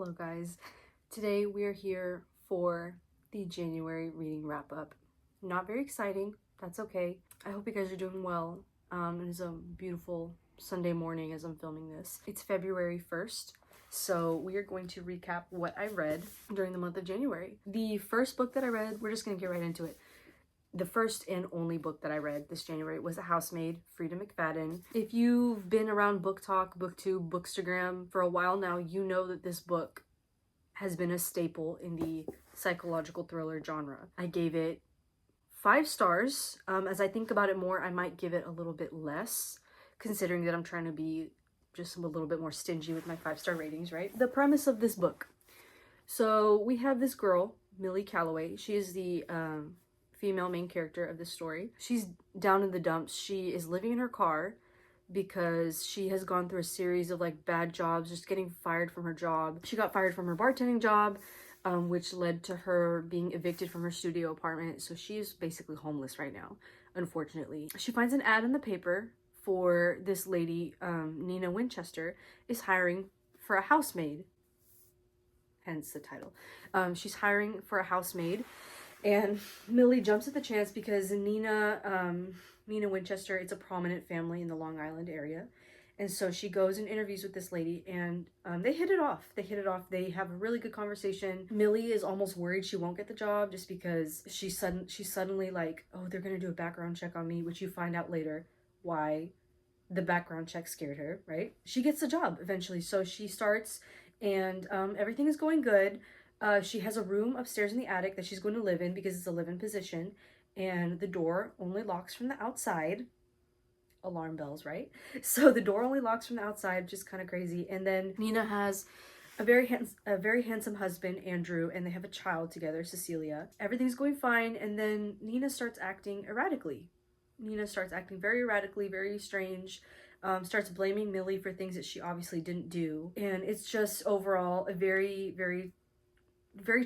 Hello guys, today we are here for the January reading wrap up. Not very exciting, that's okay. I hope you guys are doing well. It is a beautiful Sunday morning as I'm filming this. It's February 1st, so we are going to recap what I read during the month of January. The first book that I read, we're just gonna get right into it. The first and only book that I read this January was A Housemaid, Frida McFadden. If you've been around Book Talk, BookTube, Bookstagram for a while now, you know that this book has been a staple in the psychological thriller genre. I gave it 5 stars. As I think about it more, I might give it a little bit less, considering that I'm trying to be just a little bit more stingy with my 5-star ratings, right? The premise of this book. So we have this girl, Millie Calloway. She is the female main character of this story. She's down in the dumps. She is living in her car because she has gone through a series of like bad jobs, just getting fired from her job. She got fired from her bartending job, which led to her being evicted from her studio apartment. So she is basically homeless right now, unfortunately. She finds an ad in the paper for this lady, Nina Winchester, is hiring for a housemaid, hence the title. She's hiring for a housemaid. And Millie jumps at the chance because Nina Winchester, it's a prominent family in the Long Island area. And so she goes and interviews with this lady and they hit it off. They have a really good conversation. Millie is almost worried she won't get the job just because she's suddenly like, oh, they're going to do a background check on me, which you find out later why the background check scared her, right? She gets the job eventually. So she starts and everything is going good. She has a room upstairs in the attic that she's going to live in because it's a live-in position, and the door only locks from the outside. Alarm bells, right? So the door only locks from the outside, which is kind of crazy. And then Nina has a very handsome husband, Andrew, and they have a child together, Cecilia. Everything's going fine, and then Nina starts acting erratically. Nina starts acting very erratically, very strange. Starts blaming Millie for things that she obviously didn't do, and it's just overall a very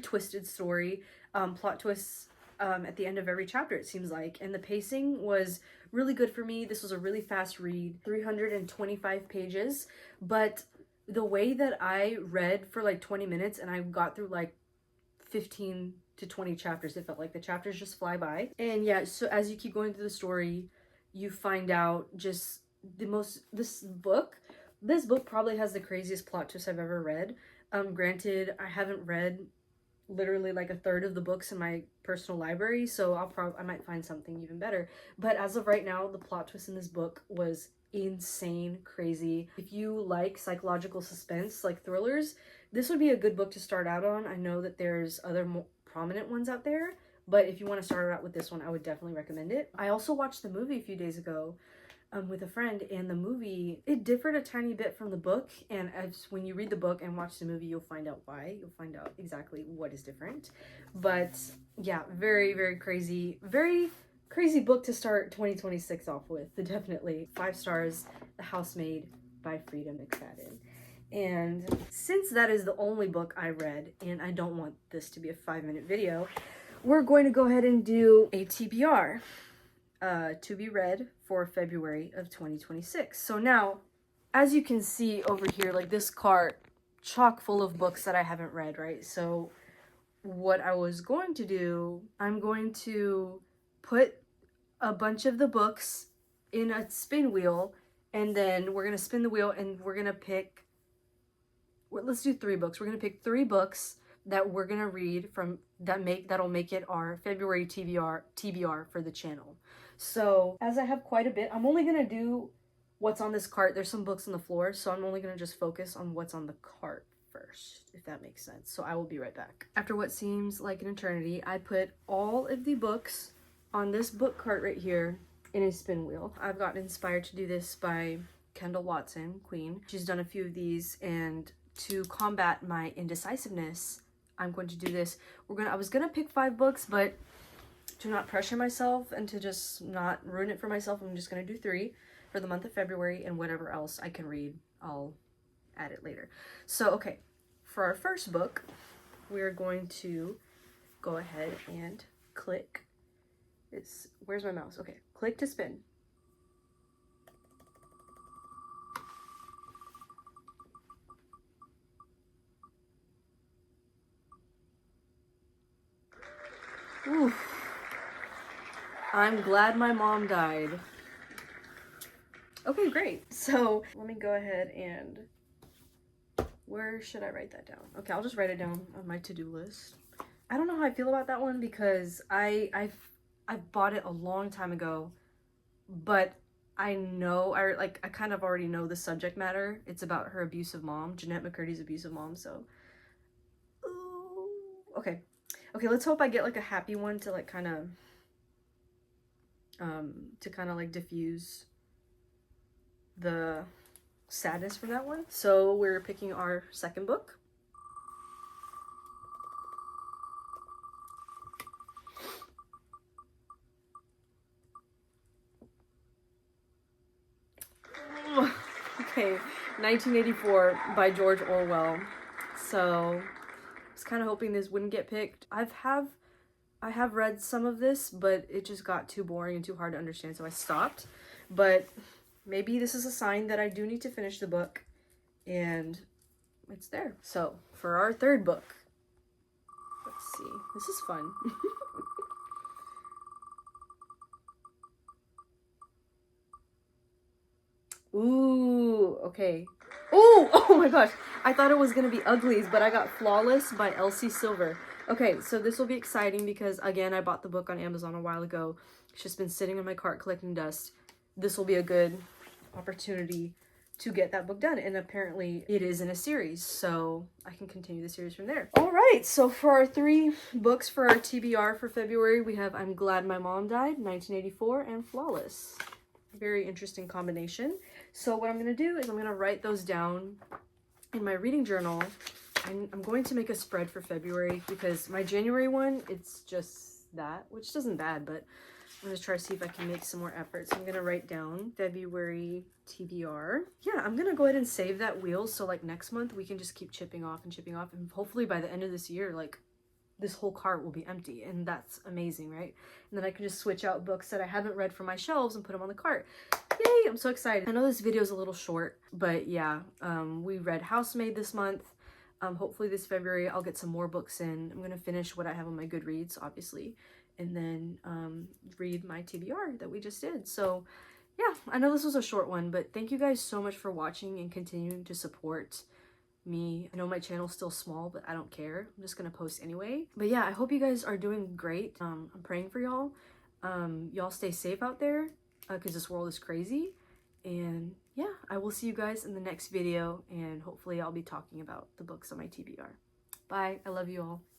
twisted story. Plot twists at the end of every chapter, it seems like, and the pacing was really good for me. This was a really fast read, 325 pages, but the way that I read for like 20 minutes and I got through like 15 to 20 chapters, it felt like the chapters just fly by. And yeah, so as you keep going through the story, you find out just this book probably has the craziest plot twist I've ever read. Granted, I haven't read literally like a third of the books in my personal library, so I might find something even better. But as of right now, the plot twist in this book was insane, crazy. If you like psychological suspense, like thrillers, this would be a good book to start out on. I know that there's other more prominent ones out there, but if you want to start out with this one, I would definitely recommend it. I also watched the movie a few days ago with a friend, and the movie, it differed a tiny bit from the book, and when you read the book and watch the movie, you'll find out why. You'll find out exactly what is different. But yeah, very crazy book to start 2026 off with. Definitely 5 stars. The Housemaid by Frida McFadden. And since that is the only book I read, and I don't want this to be a 5-minute video, we're going to go ahead and do a TBR. To be read for February of 2026. So now, as you can see over here, like this cart chock full of books that I haven't read, right? So what I was going to do, I'm going to put a bunch of the books in a spin wheel, and then we're going to spin the wheel and we're going to pick, let's do 3 books. We're going to pick 3 books that we're going to read from that'll make it our February TBR for the channel. So as I have quite a bit, I'm only going to do what's on this cart. There's some books on the floor, so I'm only going to just focus on what's on the cart first, if that makes sense. So I will be right back. After what seems like an eternity, I put all of the books on this book cart right here in a spin wheel. I've gotten inspired to do this by Kendall Watson, Queen. She's done a few of these, and to combat my indecisiveness, I'm going to do this. I was gonna pick 5 books, but to not pressure myself and to just not ruin it for myself, I'm just gonna do 3 for the month of February, and whatever else I can read, I'll add it later. So, okay, for our first book, we're going to go ahead and click. Where's my mouse? Okay, click to spin. Oof. I'm glad my mom died. Okay, great. So let me go ahead and, where should I write that down? Okay, I'll just write it down on my to-do list. I don't know how I feel about that one because I bought it a long time ago, but I know I kind of already know the subject matter. It's about her abusive mom, Jeanette McCurdy's abusive mom. So, ooh, okay, let's hope I get like a happy one to like kind of like diffuse the sadness from that one. So we're picking our second book. Okay, 1984 by George Orwell. So I was kind of hoping this wouldn't get picked. I have read some of this, but it just got too boring and too hard to understand, so I stopped. But maybe this is a sign that I do need to finish the book, and it's there. So for our third book, let's see. This is fun. Ooh, okay. Ooh, oh my gosh. I thought it was gonna be Uglies, but I got Flawless by Elsie Silver. Okay, so this will be exciting because, again, I bought the book on Amazon a while ago. It's just been sitting in my cart collecting dust. This will be a good opportunity to get that book done, and apparently it is in a series, so I can continue the series from there. All right, so for our 3 books for our TBR for February, we have I'm Glad My Mom Died, 1984, and Flawless. Very interesting combination. So what I'm going to do is I'm going to write those down in my reading journal, and I'm going to make a spread for February because my January one, it's just that, which isn't bad, but I'm going to try to see if I can make some more effort. So I'm going to write down February TBR. Yeah, I'm going to go ahead and save that wheel so like next month we can just keep chipping off, and hopefully by the end of this year, like this whole cart will be empty, and that's amazing, right? And then I can just switch out books that I haven't read from my shelves and put them on the cart. Yay, I'm so excited. I know this video is a little short, but yeah, we read Housemaid this month. Hopefully this February I'll get some more books in. I'm gonna finish what I have on my Goodreads, obviously, and then read my TBR that we just did. So yeah, I know this was a short one, but thank you guys so much for watching and continuing to support me. I know my channel's still small, but I don't care. I'm just gonna post anyway. But yeah, I hope you guys are doing great. I'm praying for y'all. Y'all stay safe out there because this world is crazy. And yeah, I will see you guys in the next video, and hopefully I'll be talking about the books on my TBR. Bye. I love you all.